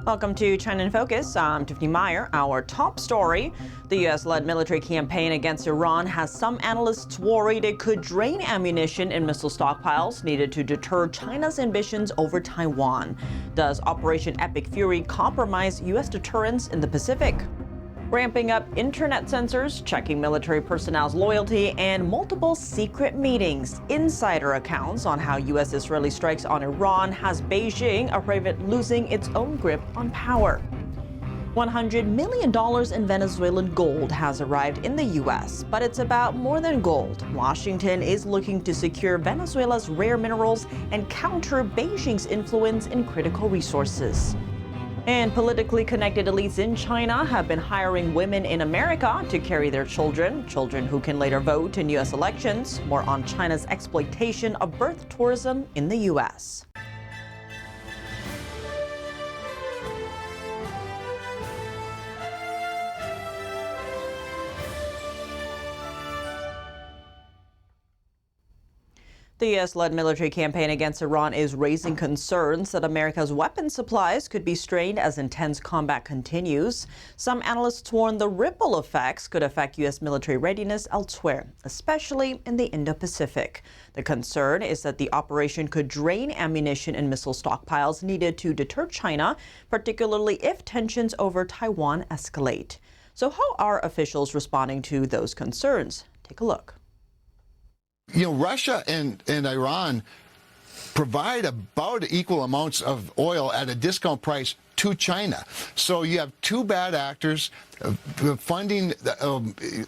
Welcome to China in Focus. I'm Tiffany Meyer. Our top story: the U.S.-led military campaign against Iran has some analysts worried it could drain ammunition and missile stockpiles needed to deter China's ambitions over Taiwan. Does Operation Epic Fury compromise U.S. deterrence in the Pacific? Ramping up internet censors, checking military personnel's loyalty, and multiple secret meetings. Insider accounts on how U.S.-Israeli strikes on Iran has Beijing afraid of losing its own grip on power. $100 million in Venezuelan gold has arrived in the U.S., but it's about more than gold. Washington is looking to secure Venezuela's rare minerals and counter Beijing's influence in critical resources. And politically connected elites in China have been hiring women in America to carry their children who can later vote in U.S. elections. More on China's exploitation of birth tourism in the U.S. The U.S.-led military campaign against Iran is raising concerns that America's weapons supplies could be strained as intense combat continues. Some analysts warn the ripple effects could affect U.S. military readiness elsewhere, especially in the Indo-Pacific. The concern is that the operation could drain ammunition and missile stockpiles needed to deter China, particularly if tensions over Taiwan escalate. So how are officials responding to those concerns? Take a look. You know, Russia and Iran provide about equal amounts of oil at a discount price to China. So you have two bad actors funding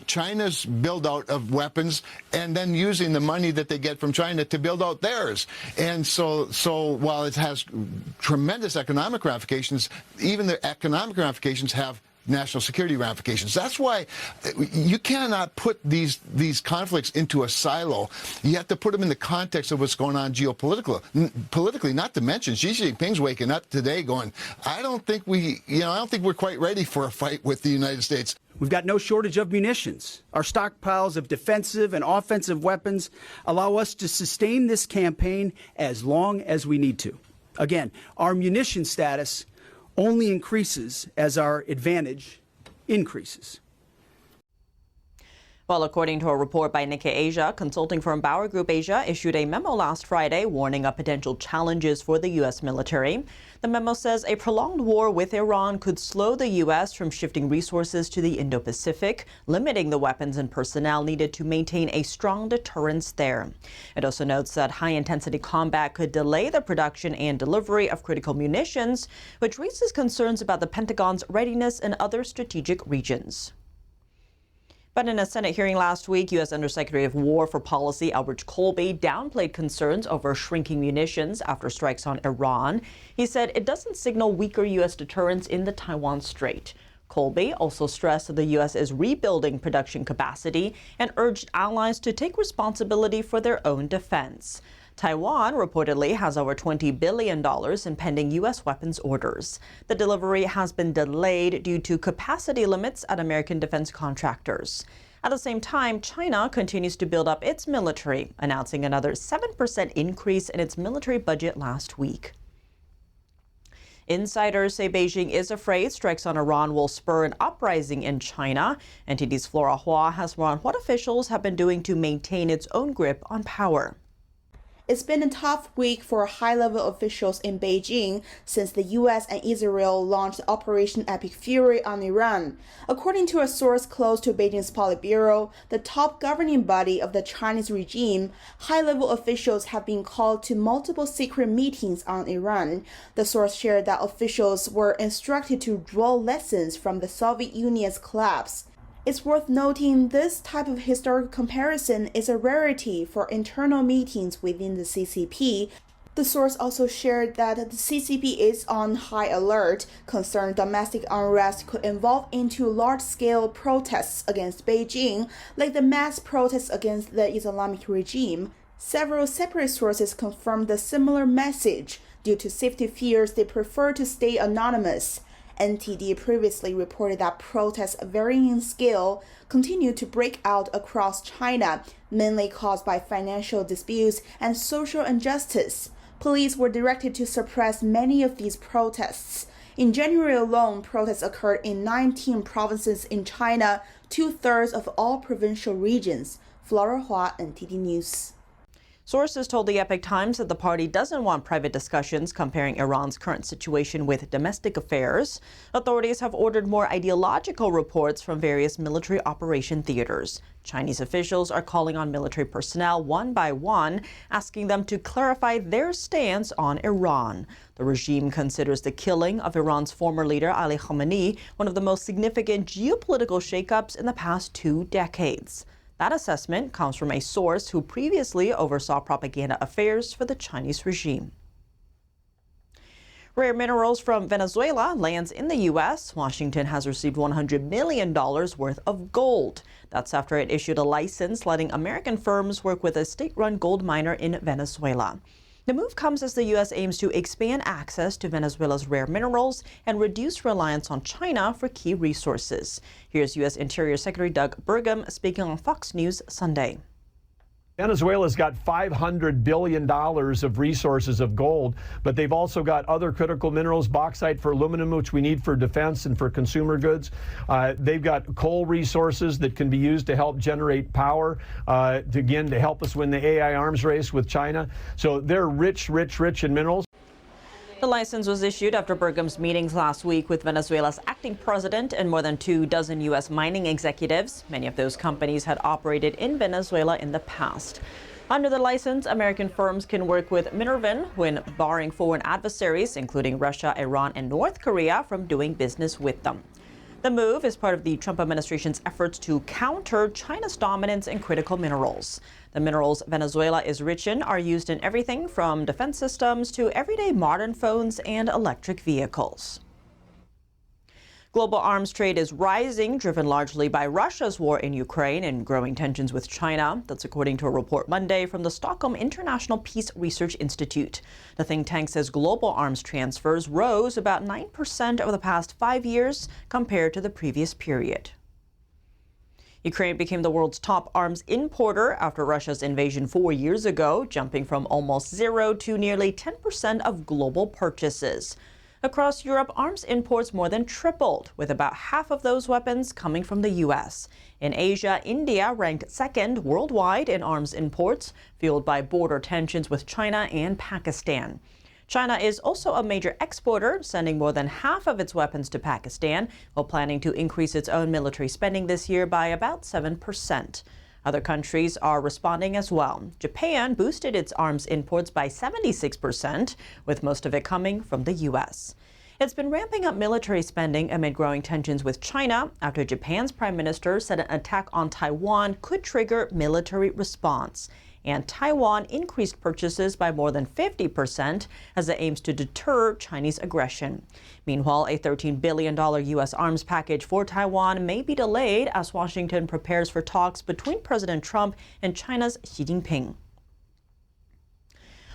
China's build out of weapons and then using the money that they get from China to build out theirs. And so while it has tremendous economic ramifications, even the economic ramifications have national security ramifications. That's why you cannot put these conflicts into a silo. You have to put them in the context of what's going on politically, not to mention Xi Jinping's waking up today going, I don't think we're quite ready for a fight with the United States. We've got no shortage of munitions. Our stockpiles of defensive and offensive weapons allow us to sustain this campaign as long as we need to. Again, our munition status only increases as our advantage increases. Well, according to a report by Nikkei Asia, consulting firm Bauer Group Asia issued a memo last Friday warning of potential challenges for the U.S. military. The memo says a prolonged war with Iran could slow the U.S. from shifting resources to the Indo-Pacific, limiting the weapons and personnel needed to maintain a strong deterrence there. It also notes that high-intensity combat could delay the production and delivery of critical munitions, which raises concerns about the Pentagon's readiness in other strategic regions. But in a Senate hearing last week, U.S. Undersecretary of War for Policy Albert Colby downplayed concerns over shrinking munitions after strikes on Iran. He said it doesn't signal weaker U.S. deterrence in the Taiwan Strait. Colby also stressed that the U.S. is rebuilding production capacity and urged allies to take responsibility for their own defense. Taiwan reportedly has over $20 billion in pending U.S. weapons orders. The delivery has been delayed due to capacity limits at American defense contractors. At the same time, China continues to build up its military, announcing another 7% increase in its military budget last week. Insiders say Beijing is afraid strikes on Iran will spur an uprising in China. NTD's Flora Hua has more on what officials have been doing to maintain its own grip on power. It's been a tough week for high-level officials in Beijing since the U.S. and Israel launched Operation Epic Fury on Iran. According to a source close to Beijing's Politburo, the top governing body of the Chinese regime, high-level officials have been called to multiple secret meetings on Iran. The source shared that officials were instructed to draw lessons from the Soviet Union's collapse. It's worth noting this type of historical comparison is a rarity for internal meetings within the CCP. The source also shared that the CCP is on high alert, concerned domestic unrest could evolve into large-scale protests against Beijing, like the mass protests against the Islamic regime. Several separate sources confirmed a similar message. Due to safety fears, they prefer to stay anonymous. NTD previously reported that protests varying in scale continue to break out across China, mainly caused by financial disputes and social injustice. Police were directed to suppress many of these protests. In January alone, protests occurred in 19 provinces in China, 2/3 of all provincial regions. Flora Hua, NTD News. Sources told the Epoch Times that the party doesn't want private discussions comparing Iran's current situation with domestic affairs. Authorities have ordered more ideological reports from various military operation theaters. Chinese officials are calling on military personnel one by one, asking them to clarify their stance on Iran. The regime considers the killing of Iran's former leader Ali Khamenei one of the most significant geopolitical shakeups in the past 2 decades. That assessment comes from a source who previously oversaw propaganda affairs for the Chinese regime. Rare minerals from Venezuela lands in the U.S. Washington has received $100 million worth of gold. That's after it issued a license letting American firms work with a state-run gold miner in Venezuela. The move comes as the U.S. aims to expand access to Venezuela's rare minerals and reduce reliance on China for key resources. Here's U.S. Interior Secretary Doug Burgum speaking on Fox News Sunday. Venezuela's got $500 billion of resources of gold, but they've also got other critical minerals, bauxite for aluminum, which we need for defense and for consumer goods. They've got coal resources that can be used to help generate power, to help us win the AI arms race with China. So they're rich, rich, rich in minerals. The license was issued after Burgum's meetings last week with Venezuela's acting president and more than 24 U.S. mining executives. Many of those companies had operated in Venezuela in the past. Under the license, American firms can work with Minervin when barring foreign adversaries, including Russia, Iran, and North Korea, from doing business with them. The move is part of the Trump administration's efforts to counter China's dominance in critical minerals. The minerals Venezuela is rich in are used in everything from defense systems to everyday modern phones and electric vehicles. Global arms trade is rising, driven largely by Russia's war in Ukraine and growing tensions with China. That's according to a report Monday from the Stockholm International Peace Research Institute. The think tank says global arms transfers rose about 9% over the past 5 years compared to the previous period. Ukraine became the world's top arms importer after Russia's invasion 4 years ago, jumping from almost 0 to nearly 10% of global purchases. Across Europe, arms imports more than tripled, with about half of those weapons coming from the U.S. In Asia, India ranked second worldwide in arms imports, fueled by border tensions with China and Pakistan. China is also a major exporter, sending more than half of its weapons to Pakistan, while planning to increase its own military spending this year by about 7%. Other countries are responding as well. Japan boosted its arms imports by 76%, with most of it coming from the U.S. It's been ramping up military spending amid growing tensions with China after Japan's prime minister said an attack on Taiwan could trigger military response. And Taiwan increased purchases by more than 50% as it aims to deter Chinese aggression. Meanwhile, a $13 billion U.S. arms package for Taiwan may be delayed as Washington prepares for talks between President Trump and China's Xi Jinping.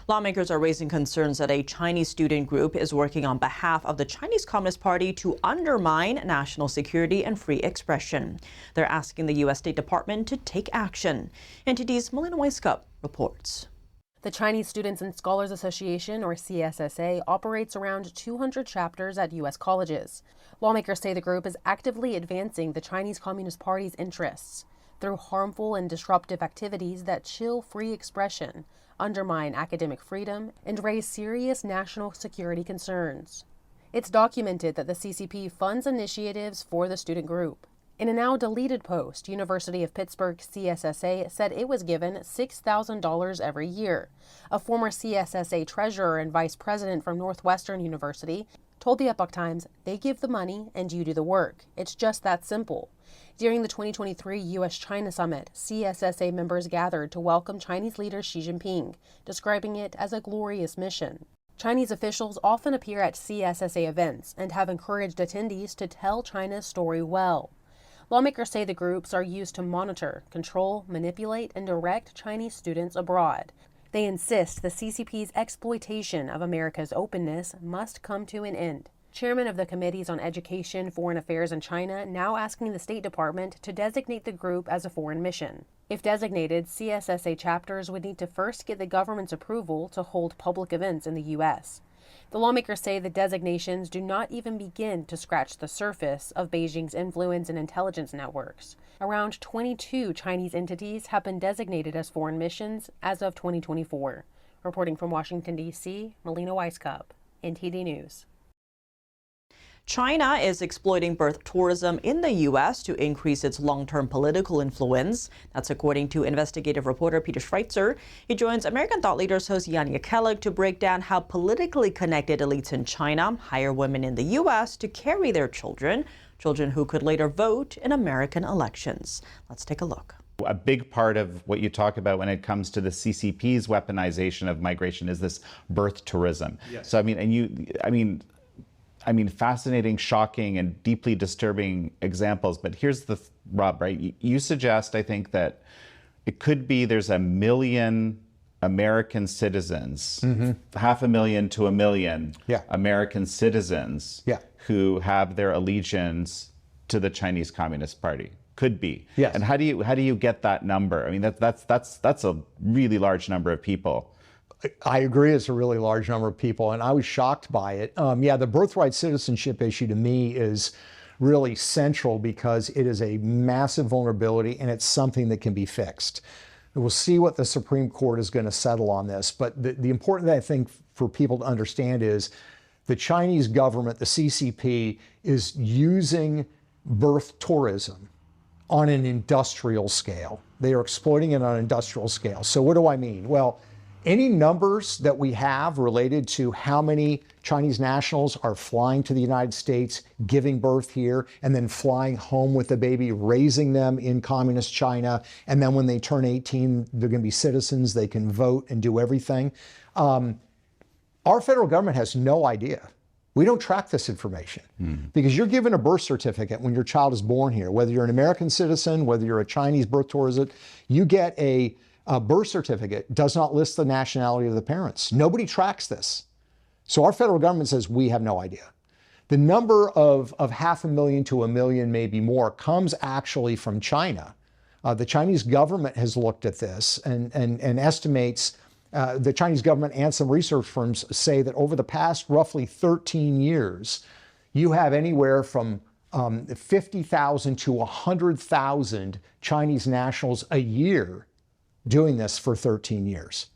Lawmakers are raising concerns that a Chinese student group is working on behalf of the Chinese Communist Party to undermine national security and free expression. They're asking the U.S. State Department to take action. NTD's Melina Weiskup reports. The Chinese Students and Scholars Association, or CSSA, operates around 200 chapters at U.S. colleges. Lawmakers say the group is actively advancing the Chinese Communist Party's interests through harmful and disruptive activities that chill free expression, undermine academic freedom, and raise serious national security concerns. It's documented that the CCP funds initiatives for the student group. In a now deleted post, University of Pittsburgh CSSA said it was given $6,000 every year. A former CSSA treasurer and vice president from Northwestern University told the Epoch Times, "They give the money and you do the work. It's just that simple." During the 2023 U.S.-China Summit, CSSA members gathered to welcome Chinese leader Xi Jinping, describing it as a glorious mission. Chinese officials often appear at CSSA events and have encouraged attendees to tell China's story well. Lawmakers say the groups are used to monitor, control, manipulate, and direct Chinese students abroad. They insist the CCP's exploitation of America's openness must come to an end. Chairman of the Committees on Education, Foreign Affairs, and China now asking the State Department to designate the group as a foreign mission. If designated, CSSA chapters would need to first get the government's approval to hold public events in the U.S. The lawmakers say the designations do not even begin to scratch the surface of Beijing's influence in intelligence networks. Around 22 Chinese entities have been designated as foreign missions as of 2024. Reporting from Washington, D.C., Melina Weisskopf, NTD News. China is exploiting birth tourism in the U.S. to increase its long-term political influence. That's according to investigative reporter Peter Schweitzer. He joins American Thought Leaders host Yania Kellogg to break down how politically connected elites in China hire women in the U.S. to carry their children who could later vote in American elections. Let's take a look. A big part of what you talk about when it comes to the CCP's weaponization of migration is this birth tourism. Yes. So I mean, fascinating, shocking, and deeply disturbing examples. But here's the rub, right? You suggest, I think, that it could be there's 1 million American citizens, 500,000 to 1 million American citizens who have their allegiance to the Chinese Communist Party. Could be. Yes. And how do you get that number? I mean, that's a really large number of people. I agree, it's a really large number of people, and I was shocked by it. The birthright citizenship issue to me is really central because it is a massive vulnerability and it's something that can be fixed. We'll see what the Supreme Court is going to settle on this, but the important thing I think for people to understand is the Chinese government, the CCP, is using birth tourism on an industrial scale. They are exploiting it on an industrial scale. So what do I mean? Well, any numbers that we have related to how many Chinese nationals are flying to the United States, giving birth here, and then flying home with the baby, raising them in communist China, and then when they turn 18, they're going to be citizens, they can vote and do everything. Our federal government has no idea. We don't track this information because you're given a birth certificate when your child is born here, whether you're an American citizen, whether you're a Chinese birth tourist, you get a birth certificate, does not list the nationality of the parents. Nobody tracks this. So our federal government says we have no idea. The number of 500,000 to 1 million, maybe more, comes actually from China. The Chinese government has looked at this and estimates, the Chinese government and some research firms say that over the past roughly 13 years, you have anywhere from 50,000 to 100,000 Chinese nationals a year doing this for 13 years,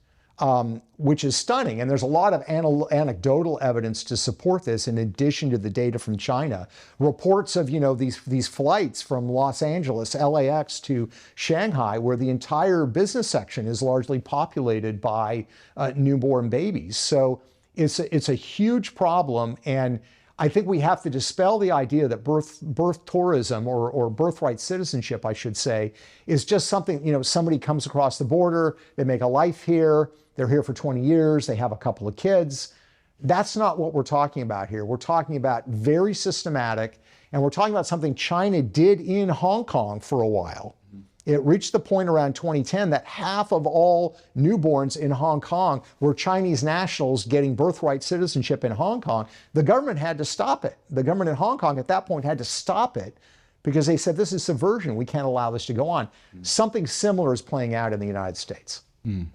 which is stunning. And there's a lot of anecdotal evidence to support this in addition to the data from China. Reports of, these flights from Los Angeles, LAX to Shanghai, where the entire business section is largely populated by newborn babies. So it's a huge problem. And I think we have to dispel the idea that birth tourism or birthright citizenship, I should say, is just something, somebody comes across the border, they make a life here, they're here for 20 years, they have a couple of kids. That's not what we're talking about here. We're talking about very systematic, and we're talking about something China did in Hong Kong for a while. It reached the point around 2010 that half of all newborns in Hong Kong were Chinese nationals getting birthright citizenship in Hong Kong. The government had to stop it. The government in Hong Kong at that point had to stop it because they said, this is subversion. We can't allow this to go on. Something similar is playing out in the United States. And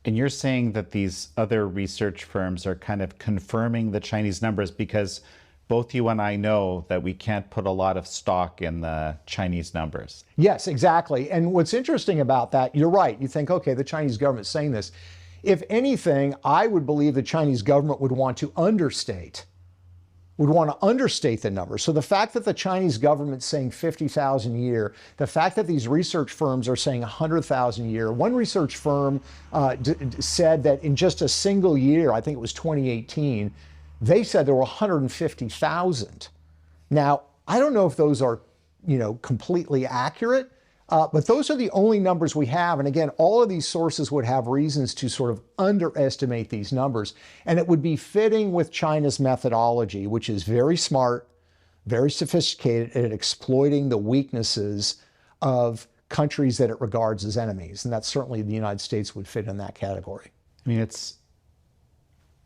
you're saying that these other research firms are kind of confirming the Chinese numbers because both you and I know that we can't put a lot of stock in the Chinese numbers. Yes, exactly. And what's interesting about that, you're right. You think, okay, the Chinese government's saying this. If anything, I would believe the Chinese government would want to understate the number. So the fact that the Chinese government's saying 50,000 a year, the fact that these research firms are saying 100,000 a year, one research firm said that in just a single year, I think it was 2018, they said there were 150,000. Now, I don't know if those are, completely accurate, but those are the only numbers we have. And again, all of these sources would have reasons to sort of underestimate these numbers. And it would be fitting with China's methodology, which is very smart, very sophisticated at exploiting the weaknesses of countries that it regards as enemies. And that's certainly the United States would fit in that category. I mean,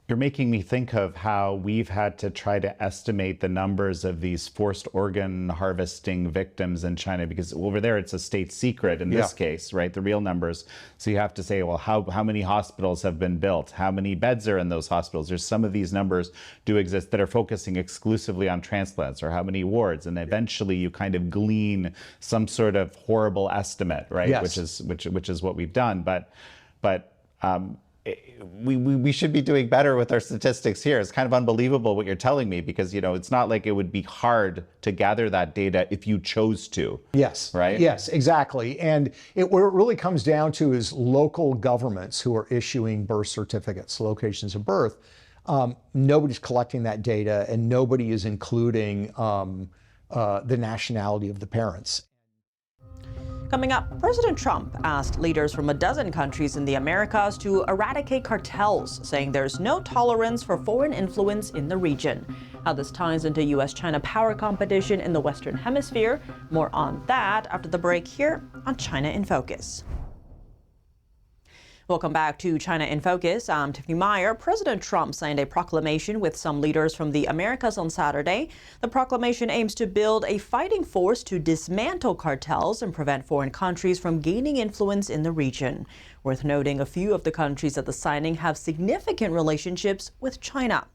You're making me think of how we've had to try to estimate the numbers of these forced organ harvesting victims in China, because over there it's a state secret in this case, right? The real numbers. So you have to say, well, how many hospitals have been built? How many beds are in those hospitals? There's some of these numbers do exist that are focusing exclusively on transplants, or how many wards, and eventually you kind of glean some sort of horrible estimate, right? Yes. Which is what we've done, but we should be doing better with our statistics here. It's kind of unbelievable what you're telling me, because, you know, it's not like it would be hard to gather that data if you chose to. Yes. Right? Yes, exactly. And what it really comes down to is local governments who are issuing birth certificates, locations of birth. Nobody's collecting that data, and nobody is including the nationality of the parents. Coming up, President Trump asked leaders from a dozen countries in the Americas to eradicate cartels, saying there's no tolerance for foreign influence in the region. How this ties into U.S.-China power competition in the Western Hemisphere. More on that after the break here on China in Focus. Welcome back to China in Focus. I'm Tiffany Meyer. President Trump signed a proclamation with some leaders from the Americas on Saturday. The proclamation aims to build a fighting force to dismantle cartels and prevent foreign countries from gaining influence in the region. Worth noting, a few of the countries at the signing have significant relationships with China.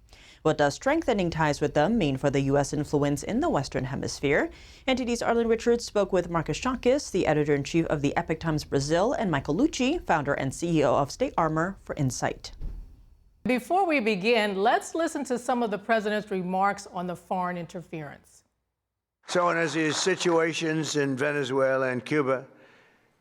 What does strengthening ties with them mean for the U.S. influence in the Western Hemisphere? NTD's Arlen Richards spoke with Marcus Chankis, the editor-in-chief of the Epoch Times Brazil, and Michael Lucci, founder and CEO of State Armor, for insight. Before we begin, let's listen to some of the president's remarks on the foreign interference. So, and as these situations in Venezuela and Cuba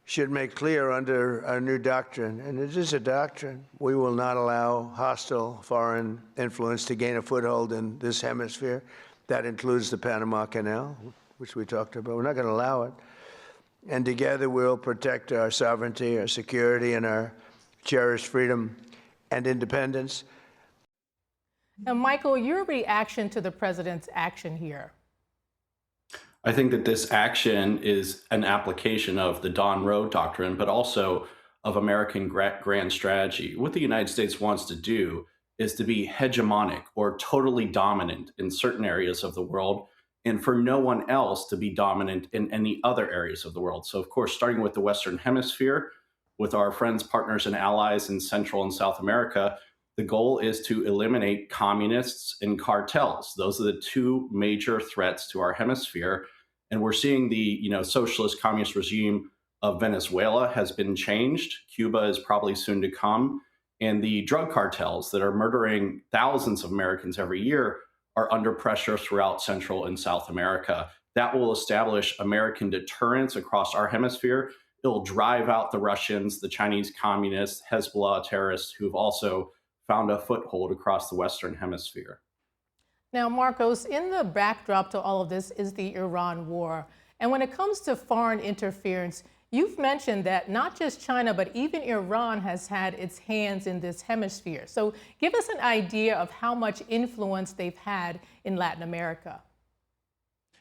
should make clear under our new doctrine, and it is a doctrine, we will not allow hostile foreign influence to gain a foothold in this hemisphere. That includes the Panama Canal, which we talked about. We're not going to allow it. And together we'll protect our sovereignty, our security, and our cherished freedom and independence. Now, Michael, your reaction to the president's action here? I think that this action is an application of the Don Road Doctrine, but also of American grand strategy. What the United States wants to do is to be hegemonic or totally dominant in certain areas of the world, and for no one else to be dominant in any other areas of the world. So, of course, starting with the Western Hemisphere, with our friends, partners, and allies in Central and South America, the goal is to eliminate communists and cartels. Those are the two major threats to our hemisphere. And we're seeing the socialist communist regime of Venezuela has been changed. Cuba is probably soon to come. And the drug cartels that are murdering thousands of Americans every year are under pressure throughout Central and South America. That will establish American deterrence across our hemisphere. It'll drive out the Russians, the Chinese communists, Hezbollah terrorists who've also found a foothold across the Western Hemisphere. Now, Marcos, in the backdrop to all of this is the Iran war. And when it comes to foreign interference, you've mentioned that not just China, but even Iran has had its hands in this hemisphere. So give us an idea of how much influence they've had in Latin America.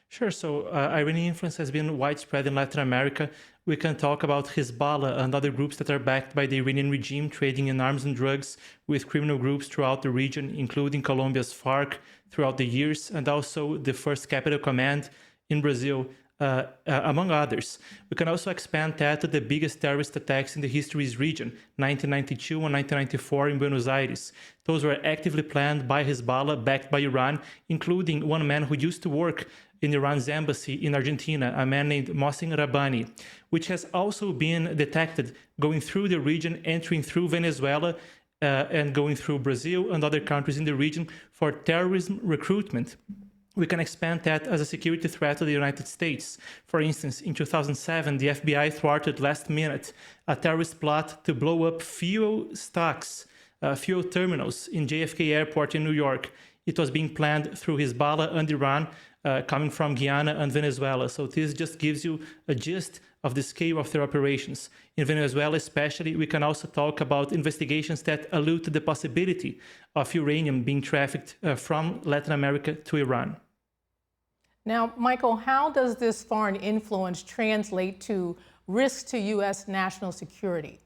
Sure. So Iranian influence has been widespread in Latin America. We can talk about Hezbollah and other groups that are backed by the Iranian regime, trading in arms and drugs with criminal groups throughout the region, including Colombia's FARC throughout the years, and also the First Capital Command in Brazil, among others. We can also expand that to the biggest terrorist attacks in the history's region, 1992 and 1994 in Buenos Aires. Those were actively planned by Hezbollah, backed by Iran, including one man who used to work in Iran's embassy in Argentina, a man named Mohsen Rabbani, which has also been detected going through the region, entering through Venezuela, and going through Brazil and other countries in the region for terrorism recruitment. We can expand that as a security threat to the United States. For instance, in 2007, the FBI thwarted last minute a terrorist plot to blow up fuel stocks, fuel terminals in JFK Airport in New York. It was being planned through Hezbollah and Iran, coming from Guyana and Venezuela. So this just gives you a gist of the scale of their operations. In Venezuela especially, we can also talk about investigations that allude to the possibility of uranium being trafficked from Latin America to Iran. Now, Michael, how does this foreign influence translate to risks to U.S. national security?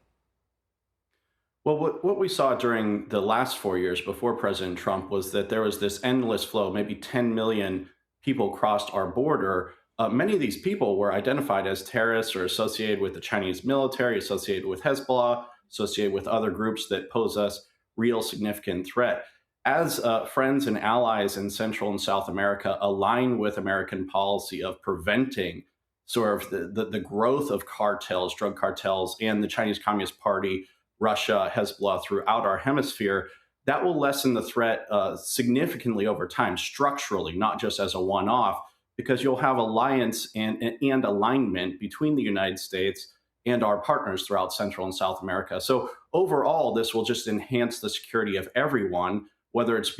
Well, what we saw during the last 4 years before President Trump was that there was this endless flow. Maybe 10 million people crossed our border. Many of these people were identified as terrorists or associated with the Chinese military, associated with Hezbollah, associated with other groups that pose us real significant threat. As friends and allies in Central and South America align with American policy of preventing sort of the growth of cartels, drug cartels, and the Chinese Communist Party, Russia, Hezbollah throughout our hemisphere, that will lessen the threat significantly over time, structurally, not just as a one-off, because you'll have alliance and alignment between the United States and our partners throughout Central and South America. So overall, this will just enhance the security of everyone, whether it's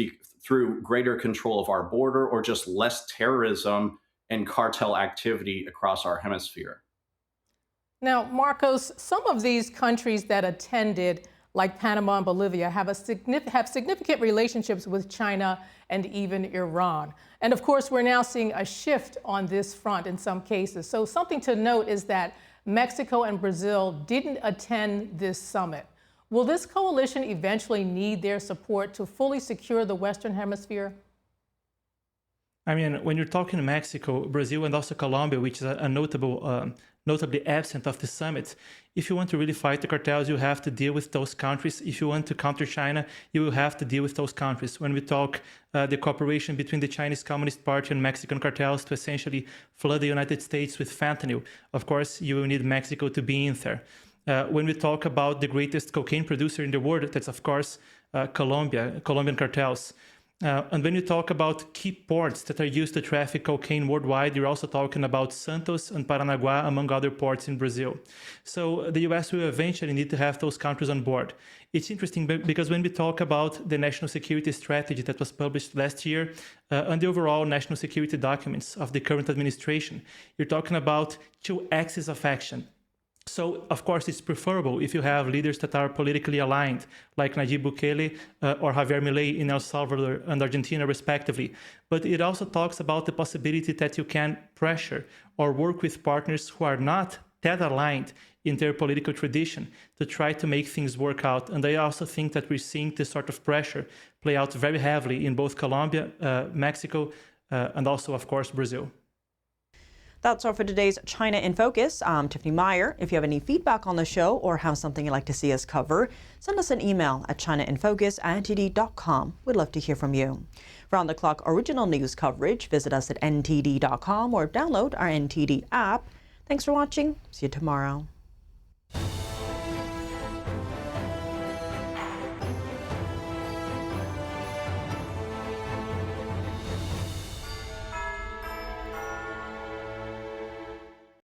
through greater control of our border or just less terrorism and cartel activity across our hemisphere. Now, Marcos, some of these countries that attended, like Panama and Bolivia, have significant relationships with China and even Iran. And of course, we're now seeing a shift on this front in some cases. So something to note is that Mexico and Brazil didn't attend this summit. Will this coalition eventually need their support to fully secure the Western Hemisphere? I mean, when you're talking Mexico, Brazil, and also Colombia, which is a notably absent of the summit, if you want to really fight the cartels, you have to deal with those countries. If you want to counter China, you will have to deal with those countries. When we talk the cooperation between the Chinese Communist Party and Mexican cartels to essentially flood the United States with fentanyl, of course, you will need Mexico to be in there. When we talk about the greatest cocaine producer in the world, that's of course Colombian cartels. And when you talk about key ports that are used to traffic cocaine worldwide, you're also talking about Santos and Paranaguá, among other ports in Brazil. So the US will eventually need to have those countries on board. It's interesting because when we talk about the national security strategy that was published last year and the overall national security documents of the current administration, you're talking about two axes of action. So, of course, it's preferable if you have leaders that are politically aligned, like Nayib Bukele or Javier Milei in El Salvador and Argentina, respectively. But it also talks about the possibility that you can pressure or work with partners who are not that aligned in their political tradition to try to make things work out. And I also think that we're seeing this sort of pressure play out very heavily in both Colombia, Mexico, and also, of course, Brazil. That's all for today's China in Focus. I'm Tiffany Meyer. If you have any feedback on the show or have something you'd like to see us cover, send us an email at chinainfocus@ntd.com. We'd love to hear from you. Round-the-clock original news coverage, visit us at ntd.com or download our NTD app. Thanks for watching. See you tomorrow.